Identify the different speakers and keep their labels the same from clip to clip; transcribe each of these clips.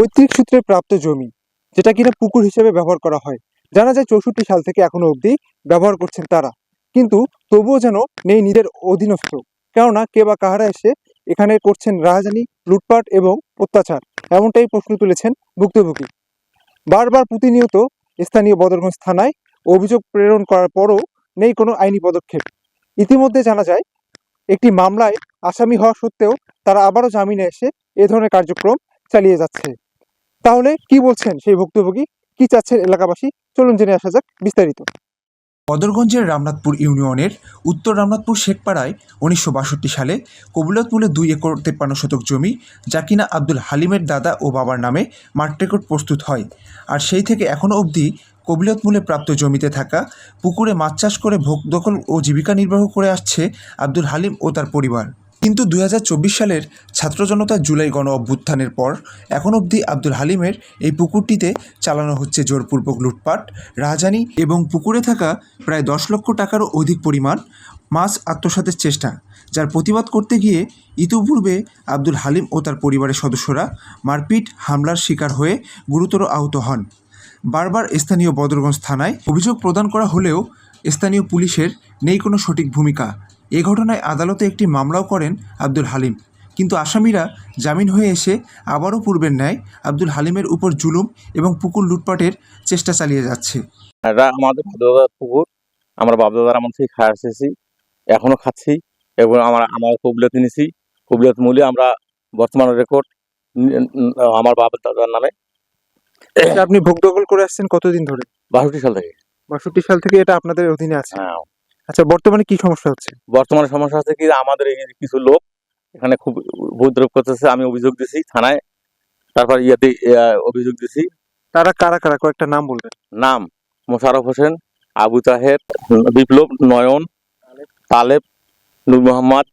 Speaker 1: পৈতৃক সূত্রে প্রাপ্ত জমি, যেটা কিনা পুকুর হিসেবে ব্যবহার করা হয়। জানা যায় 64 সাল থেকে এখনো অবধি ব্যবহার করছেন তারা, কিন্তু তবুও যেন নেই নিজের অধীনস্থ। কেননা কে বা কাহারা এসে এখানে করছেন রাহাজানি, লুটপাট এবং অত্যাচার, এমনটাই প্রশ্ন তুলেছেন ভুক্তভোগী। বারবার প্রতিনিয়ত স্থানীয় বদরগঞ্জ থানায় অভিযোগ প্রেরণ করার পরও নেই কোনো আইনি পদক্ষেপ। ইতিমধ্যে জানা যায় একটি মামলায় আসামি হওয়া সত্ত্বেও তারা আবারও জামিনে এসে এ ধরনের কার্যক্রম চালিয়ে যাচ্ছে। তাহলে কি বলছেন সেই ভুক্তভোগী, কি চাচ্ছেন এলাকাবাসী, চলুন জেনে আসা যাক বিস্তারিত।
Speaker 2: বদরগঞ্জের রামনাথপুর ইউনিয়নের উত্তর রামনাথপুর শেখপাড়ায় 1962 সালে কবুলত মূলে 2 একর 53 শতক জমি, যা কিনা আব্দুল হালিমের দাদা ও বাবার নামে মাঠ রেকর্ড প্রস্তুত হয়। আর সেই থেকে এখনও অবধি কবিলত মূলে প্রাপ্ত জমিতে থাকা পুকুরে মাছ চাষ করে ভোগ দখল ও জীবিকা নির্বাহ করে আসছে আব্দুল হালিম ও তার পরিবার। কিন্তু 2024 সালের ছাত্র জনতার জুলাই গণ অভ্যুত্থানের পর এখন অবধি আব্দুল হালিমের এই পুকুরটিতে চালানো হচ্ছে জোরপূর্বক লুটপাট, রাহাজানি এবং পুকুরে থাকা প্রায় 10 লক্ষ টাকারও অধিক পরিমাণ মাছ আত্মসাতের চেষ্টা, যার প্রতিবাদ করতে গিয়ে ইতিপূর্বে আব্দুল হালিম ও তার পরিবারের সদস্যরা মারপিট, হামলার শিকার হয়ে গুরুতর আহত হন। বারবার স্থানীয় বদরগঞ্জ থানায় অভিযোগ প্রদান করা হলেও স্থানীয় পুলিশের নেই কোনো সঠিক ভূমিকা। এ ঘটনায় আদালতে একটি মামলাও করেন আব্দুল হালিম, কিন্তু আসামিরা জামিন হয়ে এসে আবারও পূর্বের ন্যায় আব্দুল হালিমের উপর জুলুম এবং পুকুর লুটপাটের চেষ্টা চালিয়ে যাচ্ছে।
Speaker 3: এটা আমাদের বাপদাদার পুকুর, আমরা বাপদাদার আমল থেকে খায় আসতেছি, এখনো খাচ্ছি এবং আমার কবিলত নিয়েছি। কবিলত মূল্যে আমরা বর্তমানে রেকর্ড আমার বাপ দাদার নামে।
Speaker 1: আপনি ভোগ দখল করে আসছেন কতদিন ধরে?
Speaker 3: 62 সাল থেকে।
Speaker 1: 62 সাল থেকে এটা আপনাদের অধীনে আছে?
Speaker 3: হ্যাঁ।
Speaker 1: আচ্ছা, বর্তমানে কি সমস্যা হচ্ছে?
Speaker 3: বর্তমানে সমস্যা হচ্ছে কি, আমাদের এই কিছু লোক এখানে খুব উপদ্রব করতেছে। আমি অভিযোগ দিছি থানায়, তারপর অভিযোগ দিছি।
Speaker 1: তারা কারা কারা, কয়েকটা নাম বলবেন?
Speaker 3: নাম: মোশাররফ হোসেন, আবু তাহের, বিপ্লব, নয়ন, তালেব, নূর মোহাম্মদ,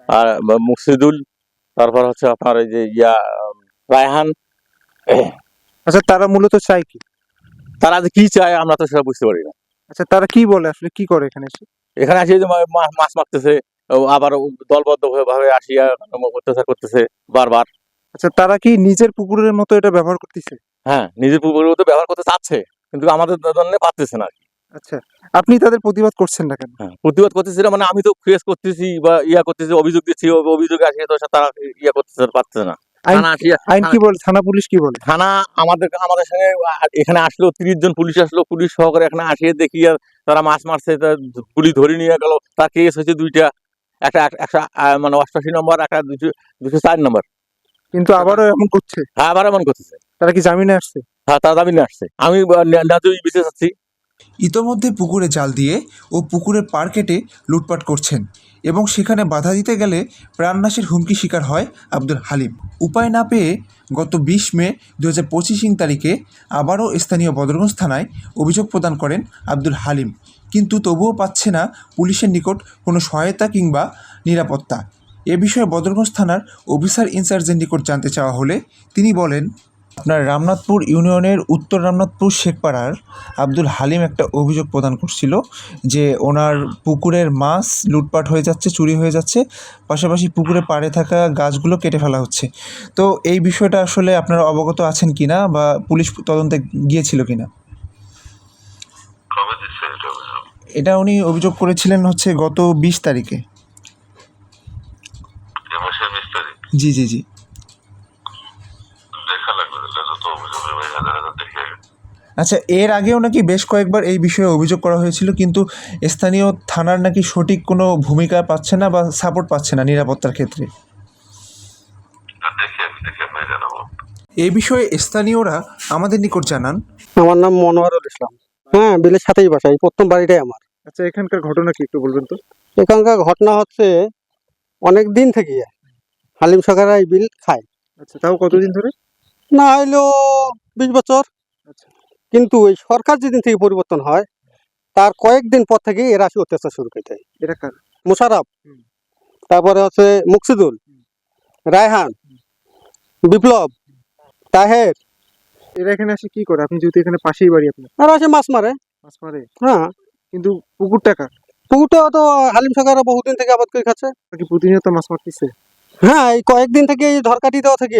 Speaker 3: আর মুকসিদুল, তারপর হচ্ছে আপনার এই যে রায়হান।
Speaker 1: আচ্ছা, তারা মূলত চায় কি?
Speaker 3: তারা যে কি চায় আমরা তো সেটা বুঝতে পারি না।
Speaker 1: আচ্ছা, তারা কি বলে, আসলে কি করে এখানে এসে?
Speaker 3: এখানে আসি যে মাছ মারতেছে, আবার দলবদ্ধ ভাবে আসিয়া অত্যাচার করতেছে বারবার।
Speaker 1: আচ্ছা, তারা কি নিজের পুকুরের মতো এটা ব্যবহার করতেছে?
Speaker 3: হ্যাঁ, নিজের পুকুরের মতো ব্যবহার করতে চাচ্ছে, কিন্তু আমাদের জন্য পারতেছে না।
Speaker 1: আচ্ছা, আপনি তাদের প্রতিবাদ করছেন না কেন?
Speaker 3: হ্যাঁ, প্রতিবাদ করতেছি না, মানে আমি তো ফেস করতেছি বা করতেছি, অভিযোগ দিচ্ছি, অভিযোগ আসিয়ে তো তারা করতেছে, পারতেছে না।
Speaker 1: আইন কি বলে, থানা পুলিশ কি বলে?
Speaker 3: থানা আমাদের সঙ্গে এখানে আসলো 30 জন পুলিশ আসলো, পুলিশ সহকারে এখানে আসিয়ে দেখি আর তারা মাছ মারছে, পুলিশ ধরে নিয়ে গেল। তার কেস হয়েছে 2টা, একটা 188 নম্বর, একটা 204 নম্বর।
Speaker 1: কিন্তু আবারও এমন করছে?
Speaker 3: হ্যাঁ, আবার এমন করতেছে।
Speaker 1: তারা কি জামিনে আসছে?
Speaker 3: হ্যাঁ, তারা জামিনে আসছে। আমি ন্যায্য বিচার চাচ্ছি।
Speaker 2: ইতোমধ্যে পুকুরে জাল দিয়ে ও পুকুরের পাড় কেটে লুটপাট করছেন এবং সেখানে বাধা দিতে গেলে প্রাণনাশের হুমকি শিকার হয় আব্দুল হালিম। উপায় না পেয়ে গত 20 মে 2025 তারিখে আবারও স্থানীয় বদরগঞ্জ থানায় অভিযোগ প্রদান করেন আব্দুল হালিম, কিন্তু তবুও পাচ্ছে না পুলিশের নিকট কোনো সহায়তা কিংবা নিরাপত্তা। এ বিষয়ে বদরগঞ্জ থানার অফিসার ইনচার্জের নিকট জানতে চাওয়া হলে তিনি বলেন, আপনার রামনাথপুর ইউনিয়নের উত্তর রামনাথপুর শেখপাড়ার আব্দুল হালিম একটা অভিযোগ প্রদান করছিল যে ওনার পুকুরের মাছ লুটপাট হয়ে যাচ্ছে, চুরি হয়ে যাচ্ছে, পাশাপাশি পুকুরে পাড়ে থাকা গাছগুলো কেটে ফেলা হচ্ছে। তো এই বিষয়টা আসলে আপনারা অবগত আছেন কিনা বা পুলিশ তদন্তে গিয়েছিল কিনা? এটা উনি অভিযোগ করেছিলেন হচ্ছে গত 20 তারিখে। জি জি জি। আচ্ছা, এর আগেও নাকি বেশ কয়েকবার এই বিষয়ে অভিযোগ করা হয়েছিল, কিন্তু স্থানীয় থানার নাকি সঠিক কোনো ভূমিকা পাচ্ছে না বা সাপোর্ট পাচ্ছে না নিরাপত্তার ক্ষেত্রে। এই বিষয়ে স্থানীয়রা আমাদের নিকট জানান,
Speaker 4: আমার নাম মনোয়ারুল ইসলাম। হ্যাঁ, বিলের সাথেই বাসা, এই প্রথম বাড়িটাই আমার।
Speaker 1: আচ্ছা, এখানকার ঘটনা কি একটু বলবেন তো?
Speaker 4: এখানকার ঘটনা হচ্ছে অনেক দিন থেকে হালিম সরকার এই বিল খায়।
Speaker 1: আচ্ছা, তাও কতদিন ধরে?
Speaker 4: না হইলো 20 বছর।
Speaker 1: আচ্ছা,
Speaker 4: কিন্তু এই সরকার যেদিন থেকে পরিবর্তন হয় তার কয়েকদিন পর থেকে এরা আসে অত্যাচার শুরু করে দেয়।
Speaker 1: এটা কার?
Speaker 4: মোশাররফ,
Speaker 1: হুম।
Speaker 4: তারপরে হচ্ছে মুকসিদুল, রায়হান, বিপ্লব, তাহের।
Speaker 1: এরা এখানে আসে কি করে? আপনি যেহেতু এখানে পাশেই বাড়ি আপনার।
Speaker 4: আর আসে মাছ মারে।
Speaker 1: মাছ মারে?
Speaker 4: হ্যাঁ,
Speaker 1: কিন্তু পুকুরটা কার?
Speaker 4: পুকুরটা তো হালিম সরকার বহুদিন থেকে আবাদ করে খাচ্ছে।
Speaker 1: কি প্রতিনিয়ত মাছ মারতেছে?
Speaker 4: হ্যাঁ, এই কয়েকদিন থেকে এই ধরকাটি দেওয়া থেকে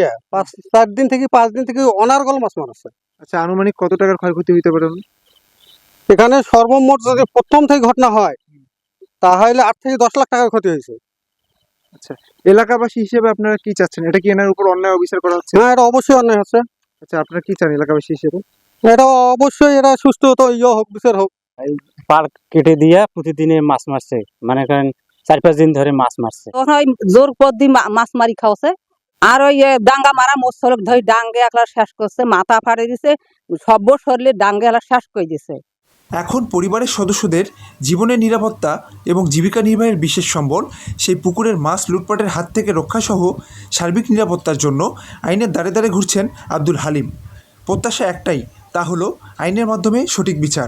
Speaker 4: 4 দিন থেকে 5 দিন থেকে অনার্গল মাছ মারছে।
Speaker 1: আচ্ছা, আনুমানিক কত টাকার ক্ষয়ক্ষতি হতে পারে?
Speaker 4: এখানে সর্বমোট যদি প্রথম থেকে ঘটনা হয় তাহলে 8 থেকে 10 লাখ টাকার ক্ষতি হয়েছে।
Speaker 1: এলাকাবাসী হিসেবে আপনারা কি চাচ্ছেন? এটা কি এনার উপর অন্যায় অবিচার করা হচ্ছে?
Speaker 4: হ্যাঁ, এটা অবশ্যই অন্যায় হচ্ছে।
Speaker 1: আচ্ছা, আপনারা কি চান এলাকাবাসী হিসেবে?
Speaker 4: এটা অবশ্যই এরা সুস্থ তো হোক, বিচার হোক।
Speaker 5: পার্ক কেটে দিয়ে প্রতিদিনে মাছ মারছে, মানে করেন 4-5 দিন ধরে মাছ মারছে।
Speaker 6: তখন ওই জোর পদ্দি মাছ মারি খাওয়াছে। আর ওই ডাঙ্গা মারা মোস্তলক ধরে ডাঙ্গে একলা শেষ করছে, মাথা ফাড়ে দিছে, সব শরীরে ডাঙ্গে একলা শেষ করে দিছে।
Speaker 2: এখন পরিবারের সদস্যদের জীবনের নিরাপত্তা এবং জীবিকা নির্বাহের বিশেষ সম্বল সেই পুকুরের মাছ লুটপাটের হাত থেকে রক্ষাসহ সার্বিক নিরাপত্তার জন্য আইনের দ্বারে দ্বারে ঘুরছেন আব্দুল হালিম। প্রত্যাশা একটাই, তা হলো আইনের মাধ্যমে সঠিক বিচার।